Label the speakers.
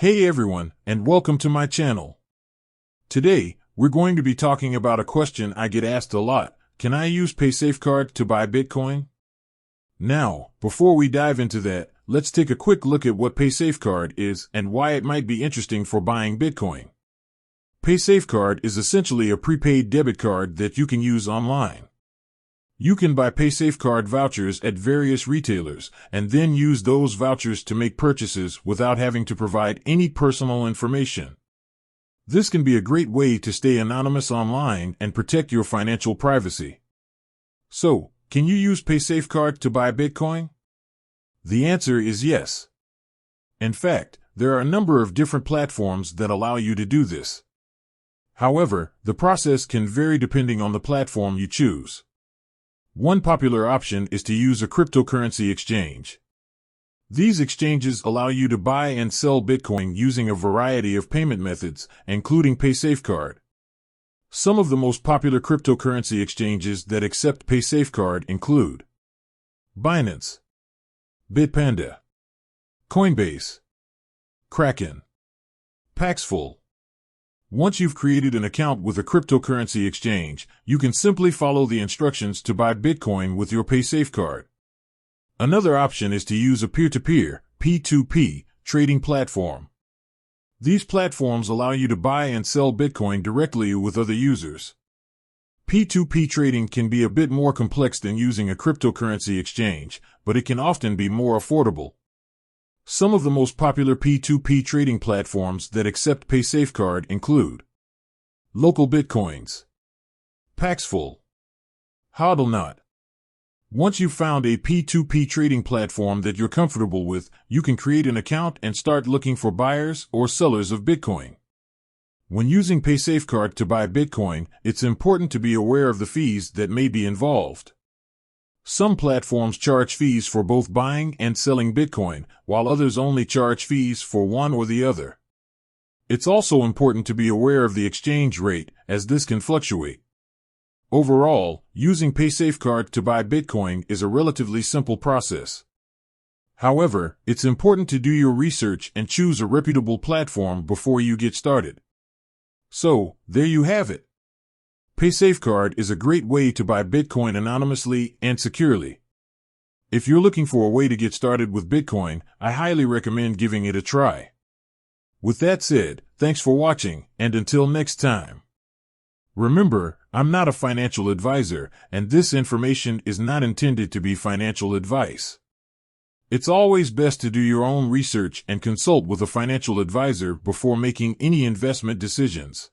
Speaker 1: Hey everyone, and welcome to my channel. Today, we're going to be talking about a question I get asked a lot. Can I use Paysafe card to buy Bitcoin? Now, before we dive into that, let's take a quick look at what Paysafe card is and why it might be interesting for buying Bitcoin. Paysafe card is essentially a prepaid debit card that you can use online. You can buy Paysafe card vouchers at various retailers and then use those vouchers to make purchases without having to provide any personal information. This can be a great way to stay anonymous online and protect your financial privacy. So, can you use Paysafe card to buy Bitcoin? The answer is yes. In fact, there are a number of different platforms that allow you to do this. However, the process can vary depending on the platform you choose. One popular option is to use a cryptocurrency exchange. These exchanges allow you to buy and sell Bitcoin using a variety of payment methods, including Paysafe card. Some of the most popular cryptocurrency exchanges that accept Paysafe card include Binance, Bitpanda, Coinbase, Kraken, Paxful. Once you've created an account with a cryptocurrency exchange, you can simply follow the instructions to buy Bitcoin with your Paysafe card. Another option is to use a peer-to-peer, P2P, trading platform. These platforms allow you to buy and sell Bitcoin directly with other users. P2P trading can be a bit more complex than using a cryptocurrency exchange, but it can often be more affordable. Some of the most popular P2P trading platforms that accept Paysafe card include Local Bitcoins, Paxful, Hodlnaut. Once you've found a P2P trading platform that you're comfortable with, you can create an account and start looking for buyers or sellers of Bitcoin. When using Paysafe card to buy Bitcoin, it's important to be aware of the fees that may be involved. Some platforms charge fees for both buying and selling Bitcoin, while others only charge fees for one or the other. It's also important to be aware of the exchange rate, as this can fluctuate. Overall, using Paysafe card to buy Bitcoin is a relatively simple process. However, it's important to do your research and choose a reputable platform before you get started. So, there you have it. Paysafe card is a great way to buy Bitcoin anonymously and securely. If you're looking for a way to get started with Bitcoin, I highly recommend giving it a try. With that said, thanks for watching, and until next time. Remember, I'm not a financial advisor, and this information is not intended to be financial advice. It's always best to do your own research and consult with a financial advisor before making any investment decisions.